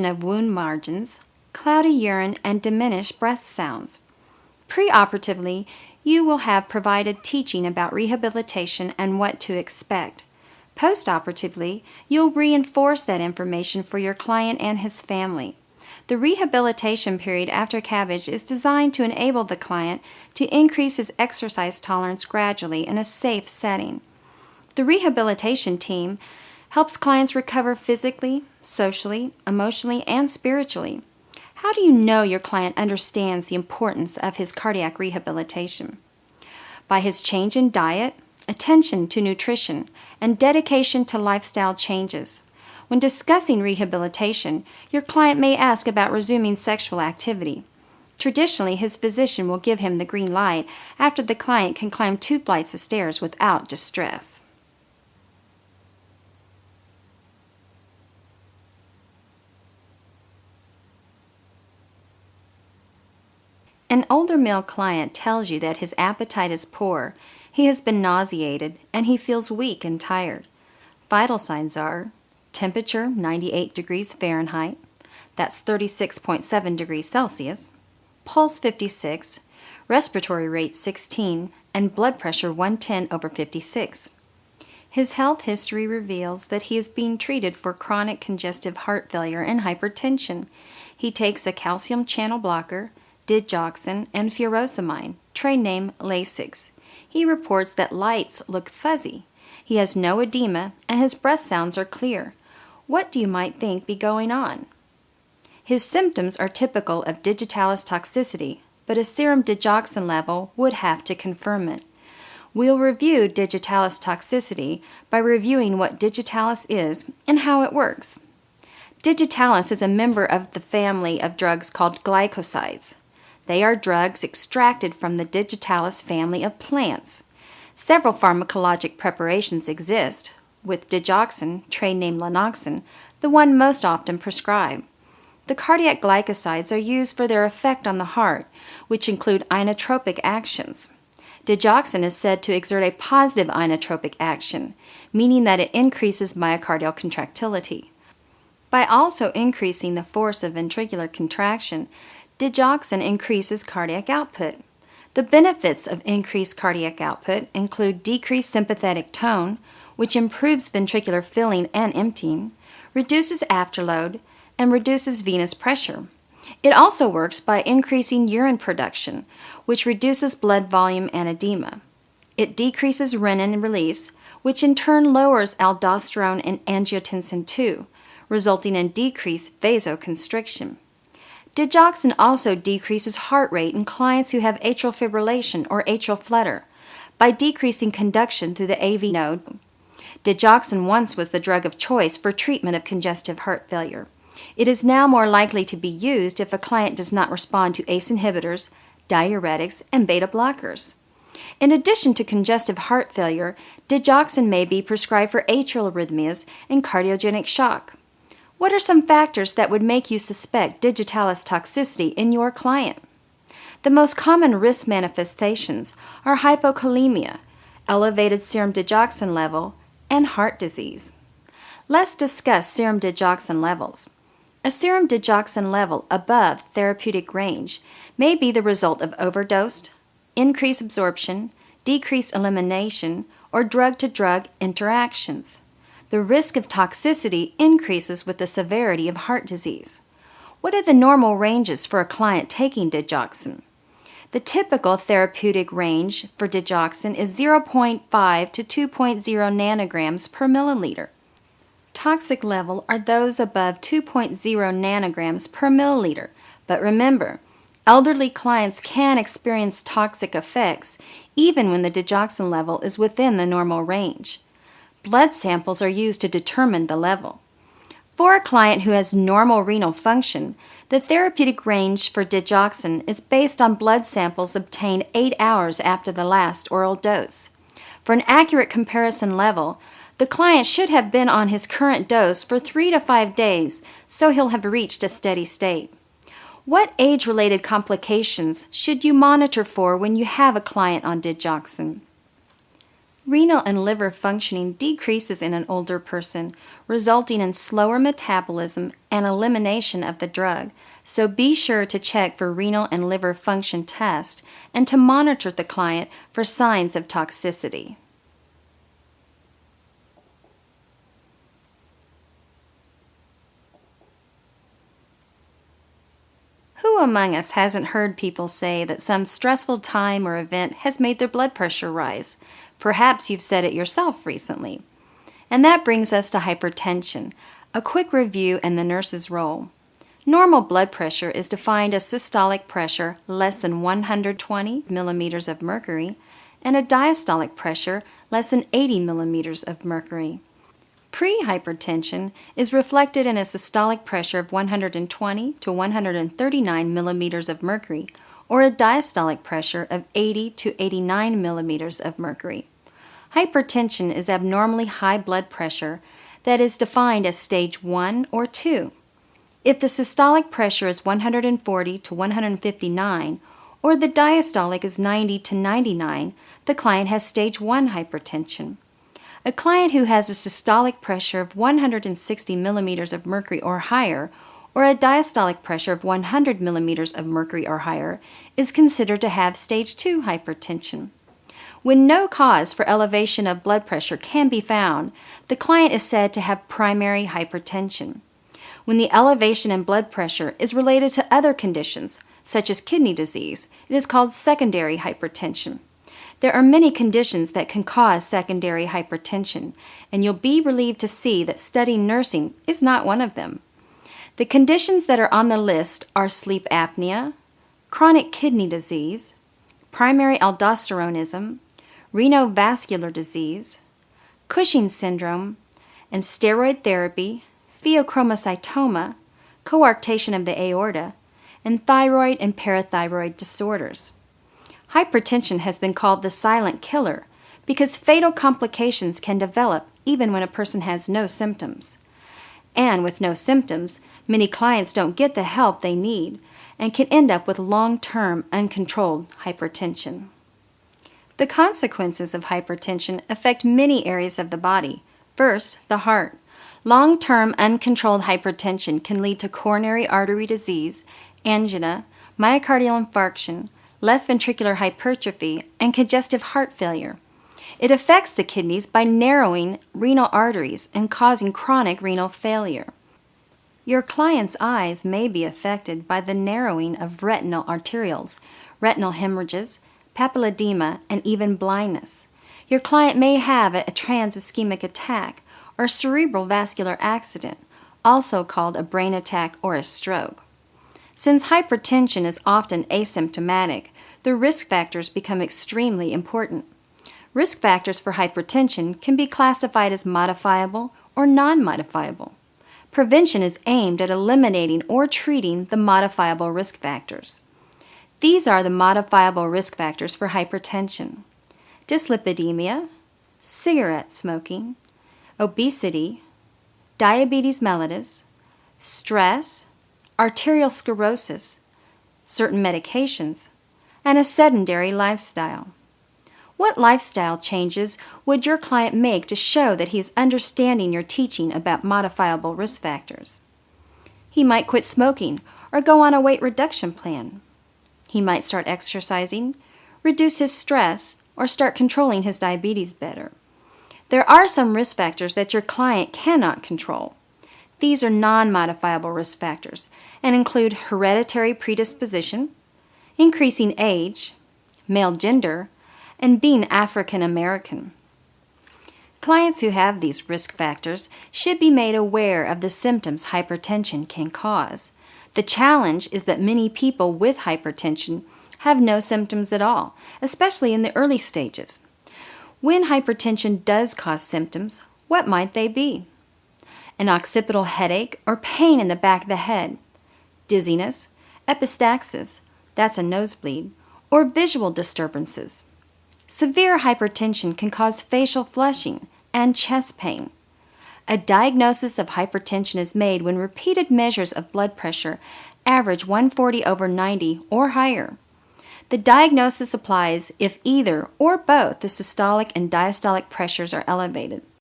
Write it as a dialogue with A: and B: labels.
A: of wound margins, cloudy urine, and diminished breath sounds. Preoperatively, you will have provided teaching about rehabilitation and what to expect. Postoperatively, you'll reinforce that information for your client and his family. The rehabilitation period after CABG is designed to enable the client to increase his exercise tolerance gradually in a safe setting. The rehabilitation team helps clients recover physically, socially, emotionally, and spiritually. How do you know your client understands the importance of his cardiac rehabilitation? By his change in diet, attention to nutrition, and dedication to lifestyle changes. When discussing rehabilitation, your client may ask about resuming sexual activity. Traditionally, his physician will give him the green light after the client can climb 2 flights of stairs without distress. An older male client tells you that his appetite is poor, he has been nauseated, and he feels weak and tired. Vital signs are temperature 98 degrees Fahrenheit, that's 36.7 degrees Celsius, pulse 56, respiratory rate 16, and blood pressure 110/56. His health history reveals that he is being treated for chronic congestive heart failure and hypertension. He takes a calcium channel blocker, digoxin, and furosemide, trade name Lasix. He reports that lights look fuzzy. He has no edema, and his breath sounds are clear. What do you might think be going on? His symptoms are typical of digitalis toxicity, but a serum digoxin level would have to confirm it. We'll review digitalis toxicity by reviewing what digitalis is and how it works. Digitalis is a member of the family of drugs called glycosides. They are drugs extracted from the digitalis family of plants. Several pharmacologic preparations exist, with digoxin, trade name Lanoxin, the one most often prescribed. The cardiac glycosides are used for their effect on the heart, which include inotropic actions. Digoxin is said to exert a positive inotropic action, meaning that it increases myocardial contractility. By also increasing the force of ventricular contraction, digoxin increases cardiac output. The benefits of increased cardiac output include decreased sympathetic tone, which improves ventricular filling and emptying, reduces afterload, and reduces venous pressure. It also works by increasing urine production, which reduces blood volume and edema. It decreases renin release, which in turn lowers aldosterone and angiotensin II, resulting in decreased vasoconstriction. Digoxin also decreases heart rate in clients who have atrial fibrillation or atrial flutter by decreasing conduction through the AV node. Digoxin once was the drug of choice for treatment of congestive heart failure. It is now more likely to be used if a client does not respond to ACE inhibitors, diuretics, and beta blockers. In addition to congestive heart failure, digoxin may be prescribed for atrial arrhythmias and cardiogenic shock. What are some factors that would make you suspect digitalis toxicity in your client? The most common risk manifestations are hypokalemia, elevated serum digoxin level, and heart disease. Let's discuss serum digoxin levels. A serum digoxin level above therapeutic range may be the result of overdose, increased absorption, decreased elimination, or drug-to-drug interactions. The risk of toxicity increases with the severity of heart disease. What are the normal ranges for a client taking digoxin? The typical therapeutic range for digoxin is 0.5 to 2.0 nanograms per milliliter. Toxic level are those above 2.0 nanograms per milliliter, but remember, elderly clients can experience toxic effects even when the digoxin level is within the normal range. Blood samples are used to determine the level. For a client who has normal renal function, the therapeutic range for digoxin is based on blood samples obtained 8 hours after the last oral dose. For an accurate comparison level, the client should have been on his current dose for 3 to 5 days, so he'll have reached a steady state. What age-related complications should you monitor for when you have a client on digoxin? Renal and liver functioning decreases in an older person, resulting in slower metabolism and elimination of the drug, so be sure to check for renal and liver function tests and to monitor the client for signs of toxicity. Who among us hasn't heard people say that some stressful time or event has made their blood pressure rise? Perhaps you've said it yourself recently. And that brings us to hypertension. A quick review and the nurse's role. Normal blood pressure is defined as systolic pressure less than 120 millimeters of mercury and a diastolic pressure less than 80 millimeters of mercury. Prehypertension is reflected in a systolic pressure of 120 to 139 millimeters of mercury or a diastolic pressure of 80 to 89 millimeters of mercury. Hypertension is abnormally high blood pressure that is defined as stage 1 or 2. If the systolic pressure is 140 to 159 or the diastolic is 90 to 99, the client has stage 1 hypertension. A client who has a systolic pressure of 160 millimeters of mercury or higher, or a diastolic pressure of 100 millimeters of mercury or higher, is considered to have stage 2 hypertension. When no cause for elevation of blood pressure can be found, the client is said to have primary hypertension. When the elevation in blood pressure is related to other conditions, such as kidney disease, it is called secondary hypertension. There are many conditions that can cause secondary hypertension, and you'll be relieved to see that studying nursing is not one of them. The conditions that are on the list are sleep apnea, chronic kidney disease, primary aldosteronism, renovascular disease, Cushing's syndrome, and steroid therapy, pheochromocytoma, coarctation of the aorta, and thyroid and parathyroid disorders. Hypertension has been called the silent killer because fatal complications can develop even when a person has no symptoms. And with no symptoms, many clients don't get the help they need and can end up with long-term uncontrolled hypertension. The consequences of hypertension affect many areas of the body. First, the heart. Long-term uncontrolled hypertension can lead to coronary artery disease, angina, myocardial infarction, left ventricular hypertrophy, and congestive heart failure. It affects the kidneys by narrowing renal arteries and causing chronic renal failure. Your client's eyes may be affected by the narrowing of retinal arterioles, retinal hemorrhages, papilledema, and even blindness. Your client may have a trans-ischemic attack or cerebral vascular accident, also called a brain attack or a stroke. Since hypertension is often asymptomatic, the risk factors become extremely important. Risk factors for hypertension can be classified as modifiable or non-modifiable. Prevention is aimed at eliminating or treating the modifiable risk factors. These are the modifiable risk factors for hypertension: dyslipidemia, cigarette smoking, obesity, diabetes mellitus, stress, arterial sclerosis, certain medications, and a sedentary lifestyle. What lifestyle changes would your client make to show that he is understanding your teaching about modifiable risk factors? He might quit smoking or go on a weight reduction plan. He might start exercising, reduce his stress, or start controlling his diabetes better. There are some risk factors that your client cannot control. These are non-modifiable risk factors and include hereditary predisposition, increasing age, male gender, and being African American. Clients who have these risk factors should be made aware of the symptoms hypertension can cause. The challenge is that many people with hypertension have no symptoms at all, especially in the early stages. When hypertension does cause symptoms, what might they be? An occipital headache or pain in the back of the head, dizziness, epistaxis, that's a nosebleed, or visual disturbances. Severe hypertension can cause facial flushing and chest pain. A diagnosis of hypertension is made when repeated measures of blood pressure average 140/90 or higher. The diagnosis applies if either or both the systolic and diastolic pressures are elevated.